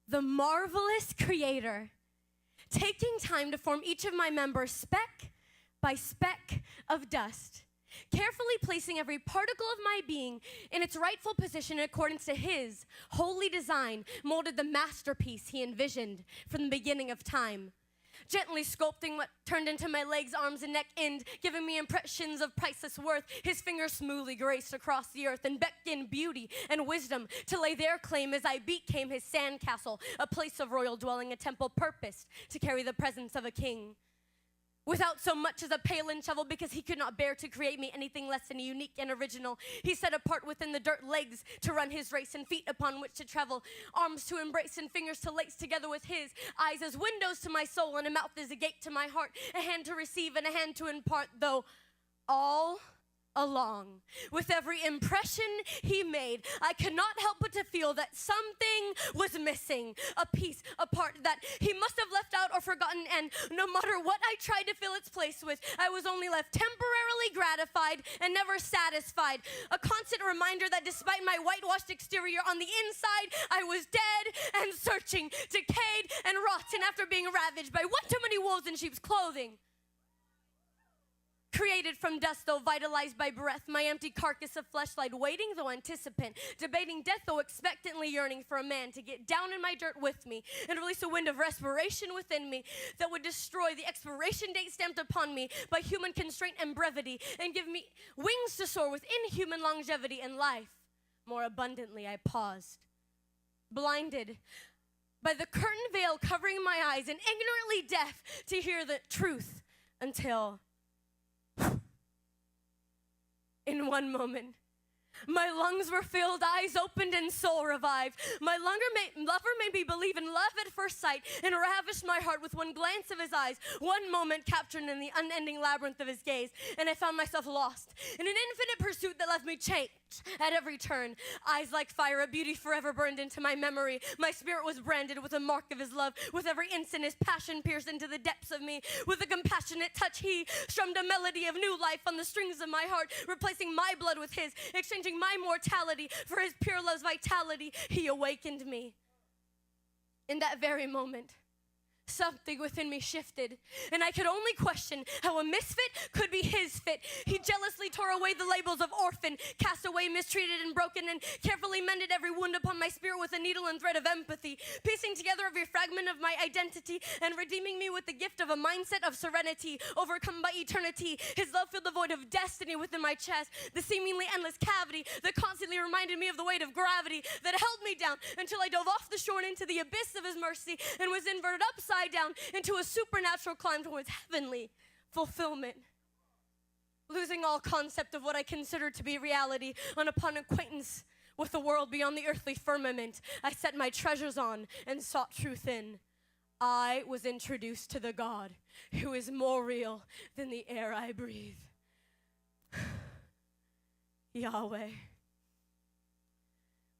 the marvelous creator, taking time to form each of my members speck by speck of dust, carefully placing every particle of my being in its rightful position in accordance to his holy design, molded the masterpiece he envisioned from the beginning of time. Gently sculpting what turned into my legs, arms, and neck end, giving me impressions of priceless worth. His fingers smoothly graced across the earth and beckoned beauty and wisdom to lay their claim as I became his sandcastle, a place of royal dwelling, a temple purposed to carry the presence of a king. Without so much as a pail and shovel, because he could not bear to create me anything less than unique and original. He set apart within the dirt legs to run his race, and feet upon which to travel, arms to embrace and fingers to lace together with his, eyes as windows to my soul and a mouth as a gate to my heart, a hand to receive and a hand to impart, though all along, with every impression he made, I could not help but to feel that something was missing, a piece, a part that he must have left out or forgotten, and no matter what I tried to fill its place with, I was only left temporarily gratified and never satisfied. A constant reminder that despite my whitewashed exterior, on the inside, I was dead and searching, decayed and rotten after being ravaged by one too many wolves in sheep's clothing. Created from dust, though vitalized by breath, my empty carcass of flesh lied waiting, though anticipant, debating death, though expectantly yearning for a man to get down in my dirt with me and release a wind of respiration within me that would destroy the expiration date stamped upon me by human constraint and brevity, and give me wings to soar with inhuman longevity and life. More abundantly I paused, blinded by the curtain veil covering my eyes and ignorantly deaf to hear the truth, until in one moment, my lungs were filled, eyes opened, and soul revived. My lover made me believe in love at first sight and ravished my heart with one glance of his eyes, one moment captured in the unending labyrinth of his gaze, and I found myself lost in an infinite pursuit that left me changed at every turn. Eyes like fire, a beauty forever burned into my memory. My spirit was branded with a mark of his love. With every instant, his passion pierced into the depths of me. With a compassionate touch, he strummed a melody of new life on the strings of my heart, replacing my blood with his, exchanging my mortality for his pure love's vitality. He awakened me. In that very moment, something within me shifted, and I could only question how a misfit could be his fit. He jealously tore away the labels of orphan, cast away, mistreated, and broken, and carefully mended every wound upon my spirit with a needle and thread of empathy, piecing together every fragment of my identity and redeeming me with the gift of a mindset of serenity, overcome by eternity. His love filled the void of destiny within my chest, the seemingly endless cavity that constantly reminded me of the weight of gravity that held me down until I dove off the shore and into the abyss of his mercy and was inverted upside down into a supernatural climb towards heavenly fulfillment. Losing all concept of what I considered to be reality, and upon acquaintance with the world beyond the earthly firmament, I set my treasures on and sought truth in. I was introduced to the God who is more real than the air I breathe. Yahweh.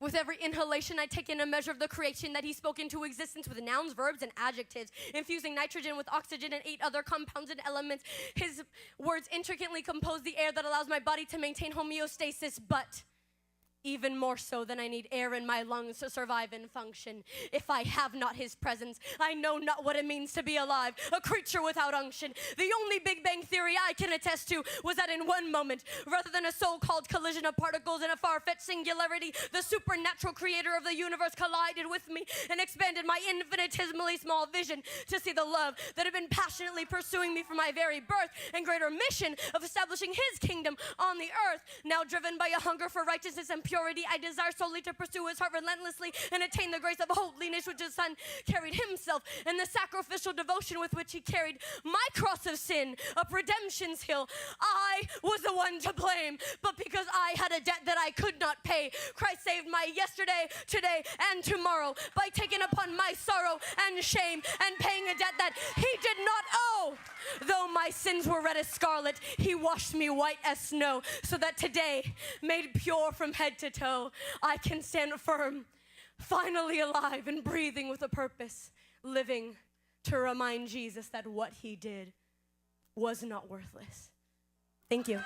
With every inhalation, I take in a measure of the creation that he spoke into existence with nouns, verbs, and adjectives, infusing nitrogen with oxygen and 8 other compounds and elements. His words intricately compose the air that allows my body to maintain homeostasis, but even more so than I need air in my lungs to survive and function. If I have not his presence, I know not what it means to be alive, a creature without unction. The only Big Bang theory I can attest to was that in one moment, rather than a so-called collision of particles in a far-fetched singularity, the supernatural creator of the universe collided with me and expanded my infinitesimally small vision to see the love that had been passionately pursuing me from my very birth and greater mission of establishing his kingdom on the earth. Now driven by a hunger for righteousness and purity, I desire solely to pursue his heart relentlessly and attain the grace of holiness which his son carried himself, and the sacrificial devotion with which he carried my cross of sin up redemption's hill. I was the one to blame, but because I had a debt that I could not pay, Christ saved my yesterday, today, and tomorrow by taking upon my sorrow and shame and paying a debt that he did not owe. Though my sins were red as scarlet, he washed me white as snow, so that today, made pure from head to toe, I can stand firm, finally alive and breathing with a purpose, living to remind Jesus that what he did was not worthless. Thank you.